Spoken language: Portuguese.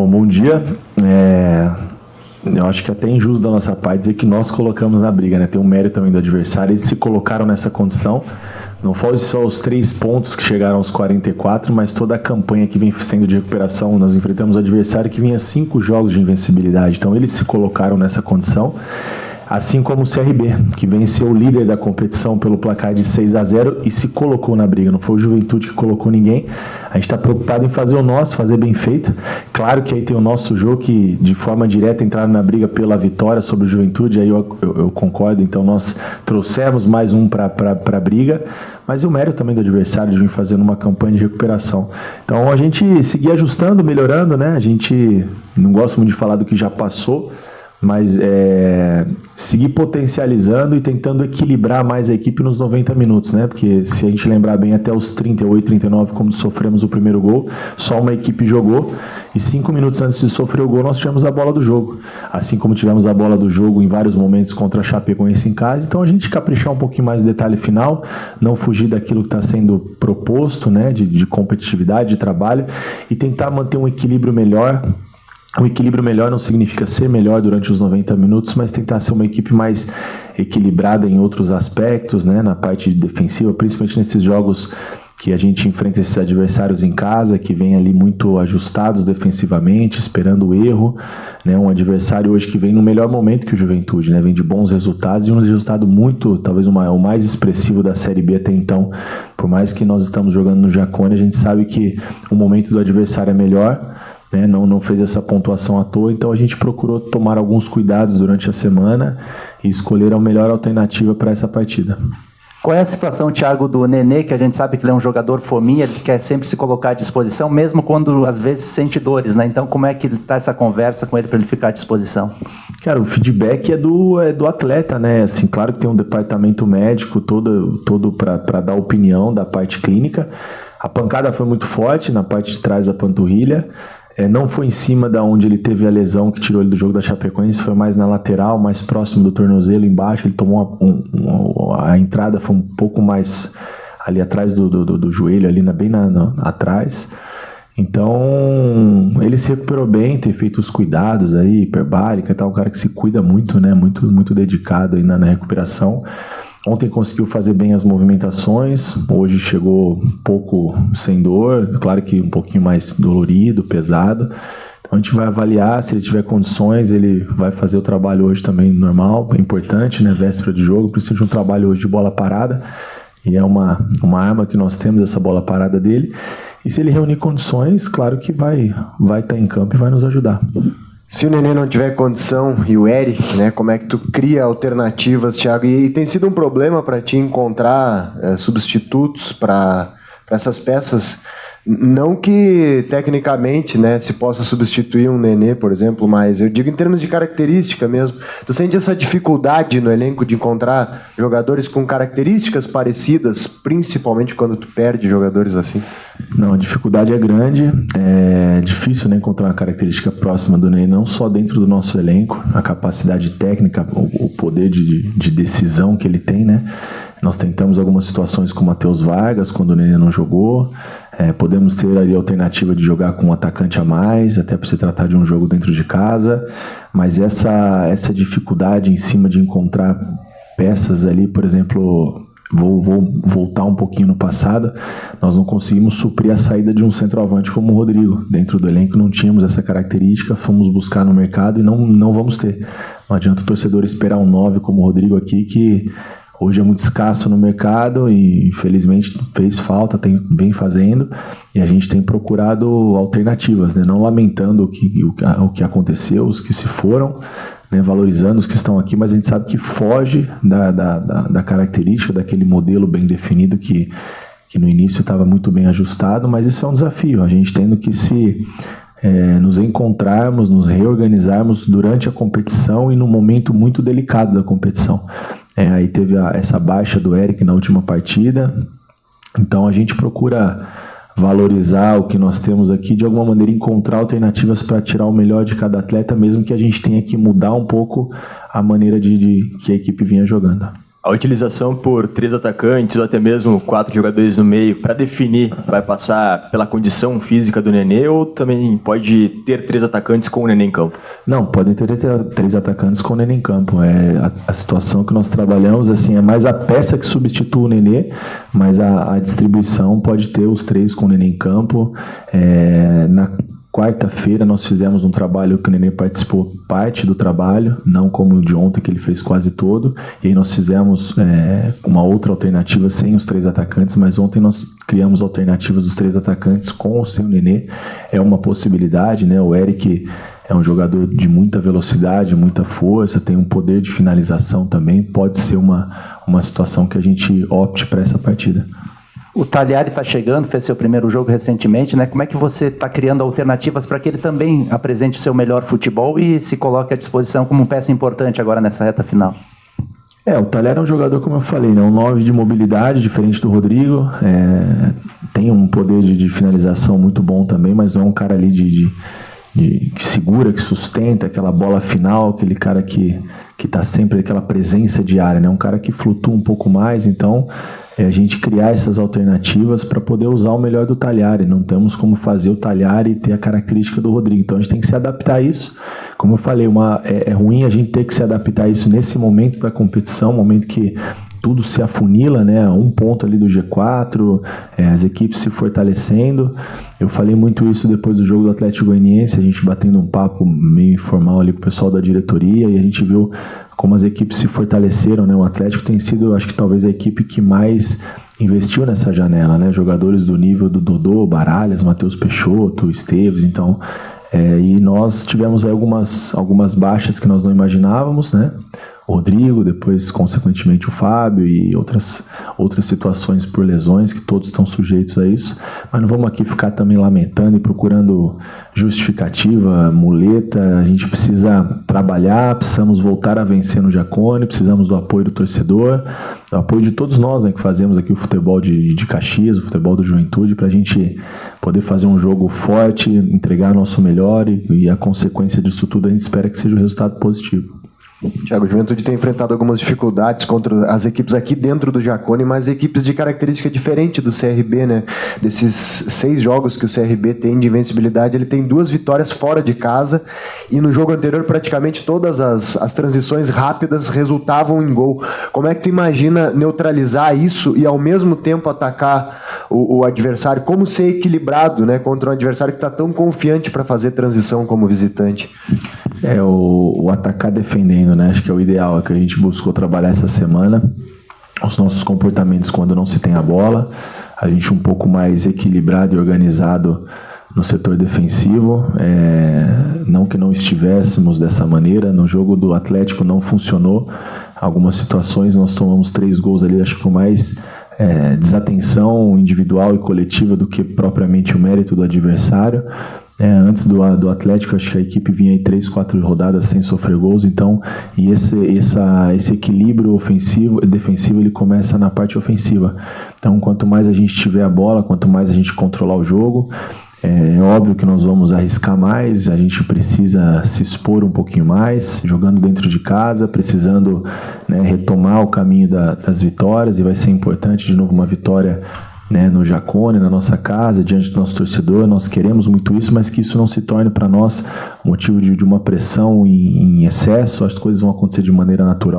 Bom dia. Eu acho que é até injusto da nossa parte dizer que nós colocamos na briga, né? Tem um mérito também do adversário, eles se colocaram nessa condição. Não foi só os 3 pontos que chegaram aos 44, mas toda a campanha que vem sendo de recuperação. Nós enfrentamos um adversário que vinha 5 jogos de invencibilidade, então eles se colocaram nessa condição. Assim como o CRB, que venceu o líder da competição pelo placar de 6-0 e se colocou na briga. Não foi o Juventude que colocou ninguém. A gente está preocupado em fazer o nosso, fazer bem feito. Claro que aí tem o nosso jogo que, de forma direta, entraram na briga pela vitória sobre o Juventude. Aí eu concordo. Então nós trouxemos mais um para a briga. Mas o mérito também do adversário de vir fazendo uma campanha de recuperação. Então a gente seguir ajustando, melhorando, né? A gente não gosta muito de falar do que já passou, mas seguir potencializando e tentando equilibrar mais a equipe nos 90 minutos, né? Porque se a gente lembrar bem, até os 38, 39, como sofremos o primeiro gol, só uma equipe jogou, e 5 minutos antes de sofrer o gol, nós tivemos a bola do jogo. Assim como tivemos a bola do jogo em vários momentos contra a Chapecoense em casa, então a gente caprichar um pouquinho mais no detalhe final, não fugir daquilo que está sendo proposto, né? De competitividade, de trabalho, e tentar manter um equilíbrio melhor. Um equilíbrio melhor não significa ser melhor durante os 90 minutos, mas tentar ser uma equipe mais equilibrada em outros aspectos, né, na parte defensiva, principalmente nesses jogos que a gente enfrenta esses adversários em casa, que vem ali muito ajustados defensivamente, esperando o erro, né, um adversário hoje que vem no melhor momento que o Juventude, né, vem de bons resultados e um resultado muito, talvez o mais expressivo da Série B até então. Por mais que nós estamos jogando no Jacone, a gente sabe que o momento do adversário é melhor, né, não fez essa pontuação à toa, então a gente procurou tomar alguns cuidados durante a semana e escolher a melhor alternativa para essa partida. Qual é a situação, Thiago, do Nenê, que a gente sabe que ele é um jogador fominha, ele quer sempre se colocar à disposição, mesmo quando às vezes sente dores, né? Então como é que está essa conversa com ele para ele ficar à disposição? Cara, o feedback é do atleta, né? Assim, claro que tem um departamento médico todo para dar opinião da parte clínica. A pancada foi muito forte na parte de trás da panturrilha. Não foi em cima da onde ele teve a lesão que tirou ele do jogo da Chapecoense, foi mais na lateral, mais próximo do tornozelo, embaixo. Ele tomou a entrada foi um pouco mais ali atrás do joelho, ali bem atrás. Então ele se recuperou bem, ter feito os cuidados aí, hiperbárica e tal, um cara que se cuida muito, né? Muito dedicado aí na recuperação. Ontem conseguiu fazer bem as movimentações, hoje chegou um pouco sem dor, claro que um pouquinho mais dolorido, pesado. Então a gente vai avaliar, se ele tiver condições, ele vai fazer o trabalho hoje também normal, é importante, né? Véspera de jogo, precisa de um trabalho hoje de bola parada, e é uma arma que nós temos, essa bola parada dele. E se ele reunir condições, claro que vai estar em campo e vai nos ajudar. Se o Nenê não tiver condição, e o Eric, né, como é que tu cria alternativas, Thiago? E tem sido um problema para ti encontrar substitutos para essas peças? Não que tecnicamente, né, se possa substituir um Nenê, por exemplo, mas eu digo em termos de característica mesmo. Tu sente essa dificuldade no elenco de encontrar jogadores com características parecidas, principalmente quando tu perde jogadores assim? Não, a dificuldade é grande, é difícil, né, encontrar uma característica próxima do Nenê, não só dentro do nosso elenco, a capacidade técnica, o poder de decisão que ele tem, né? Nós tentamos algumas situações com o Matheus Vargas, quando o Nenê não jogou. Podemos ter ali a alternativa de jogar com um atacante a mais, até por se tratar de um jogo dentro de casa. Mas essa dificuldade em cima de encontrar peças ali, por exemplo, vou voltar um pouquinho no passado, nós não conseguimos suprir a saída de um centroavante como o Rodrigo. Dentro do elenco não tínhamos essa característica, fomos buscar no mercado e não vamos ter. Não adianta o torcedor esperar um 9 como o Rodrigo aqui, que hoje é muito escasso no mercado e infelizmente fez falta, vem fazendo, e a gente tem procurado alternativas, né? Não lamentando o que aconteceu, os que se foram, né? Valorizando os que estão aqui, mas a gente sabe que foge da característica, daquele modelo bem definido que no início estava muito bem ajustado, mas isso é um desafio, a gente tendo que nos encontrarmos, nos reorganizarmos durante a competição e num momento muito delicado da competição. Aí teve essa baixa do Eric na última partida, então a gente procura valorizar o que nós temos aqui, de alguma maneira encontrar alternativas para tirar o melhor de cada atleta, mesmo que a gente tenha que mudar um pouco a maneira que a equipe vinha jogando. A utilização por 3 atacantes ou até mesmo 4 jogadores no meio para definir vai passar pela condição física do Nenê ou também pode ter 3 atacantes com o Nenê em campo? Não, podem ter 3 atacantes com o Nenê em campo. A situação que nós trabalhamos assim, é mais a peça que substitui o Nenê, mas a distribuição pode ter os 3 com o Nenê em campo. Na quarta-feira nós fizemos um trabalho que o Nenê participou parte do trabalho, não como o de ontem que ele fez quase todo, e aí nós fizemos uma outra alternativa sem os 3 atacantes, mas ontem nós criamos alternativas dos 3 atacantes com ou sem o Nenê. É uma possibilidade, né? O Eric é um jogador de muita velocidade, muita força, tem um poder de finalização também, pode ser uma situação que a gente opte para essa partida. O Talhari está chegando, fez seu primeiro jogo recentemente, né? Como é que você está criando alternativas para que ele também apresente o seu melhor futebol e se coloque à disposição como peça importante agora nessa reta final? O Talhari é um jogador, como eu falei, né? Um 9 de mobilidade, diferente do Rodrigo, tem um poder de finalização muito bom também, mas não é um cara ali que segura, que sustenta aquela bola final, aquele cara que está sempre aquela presença diária, né? Um cara que flutua um pouco mais, então a gente criar essas alternativas para poder usar o melhor do Talhari. Não temos como fazer o Talhari ter a característica do Rodrigo, então a gente tem que se adaptar a isso. Como eu falei, é ruim a gente ter que se adaptar a isso nesse momento da competição, momento que tudo se afunila, né? 1 ponto ali do G4, as equipes se fortalecendo. Eu falei muito isso depois do jogo do Atlético Goianiense, a gente batendo um papo meio informal ali com o pessoal da diretoria, e a gente viu como as equipes se fortaleceram, né? O Atlético tem sido, acho que talvez a equipe que mais investiu nessa janela, né? Jogadores do nível do Dodô, Baralhas, Matheus Peixoto, Esteves, então... e nós tivemos aí algumas baixas que nós não imaginávamos, né? O Rodrigo, depois consequentemente o Fábio e outras situações por lesões que todos estão sujeitos a isso, mas não vamos aqui ficar também lamentando e procurando justificativa, muleta. A gente precisa trabalhar, precisamos voltar a vencer no Jacone, precisamos do apoio do torcedor, do apoio de todos nós, né, que fazemos aqui o futebol de Caxias, o futebol do Juventude, para a gente poder fazer um jogo forte, entregar nosso melhor e a consequência disso tudo a gente espera que seja um resultado positivo. Thiago, o Juventude tem enfrentado algumas dificuldades contra as equipes aqui dentro do Jacone, mas equipes de característica diferente do CRB, né? Desses 6 jogos que o CRB tem de invencibilidade, ele tem 2 vitórias fora de casa, e no jogo anterior praticamente todas as transições rápidas resultavam em gol. Como é que tu imagina neutralizar isso e ao mesmo tempo atacar o adversário? Como ser equilibrado, né, contra um adversário que está tão confiante para fazer transição como visitante? O atacar defendendo, né? Acho que é o ideal, é que a gente buscou trabalhar essa semana. Os nossos comportamentos quando não se tem a bola, a gente um pouco mais equilibrado e organizado no setor defensivo. Não que não estivéssemos dessa maneira, no jogo do Atlético não funcionou. Algumas situações nós tomamos 3 gols ali, acho que com mais desatenção individual e coletiva do que propriamente o mérito do adversário. Antes do Atlético, acho que a equipe vinha aí 3, 4 rodadas sem sofrer gols, então, e esse equilíbrio ofensivo e defensivo, ele começa na parte ofensiva. Então, quanto mais a gente tiver a bola, quanto mais a gente controlar o jogo, é óbvio que nós vamos arriscar mais, a gente precisa se expor um pouquinho mais, jogando dentro de casa, precisando, né, retomar o caminho das vitórias, e vai ser importante, de novo, uma vitória, né, no Jacone, na nossa casa, diante do nosso torcedor. Nós queremos muito isso, mas que isso não se torne para nós motivo de uma pressão em excesso. As coisas vão acontecer de maneira natural.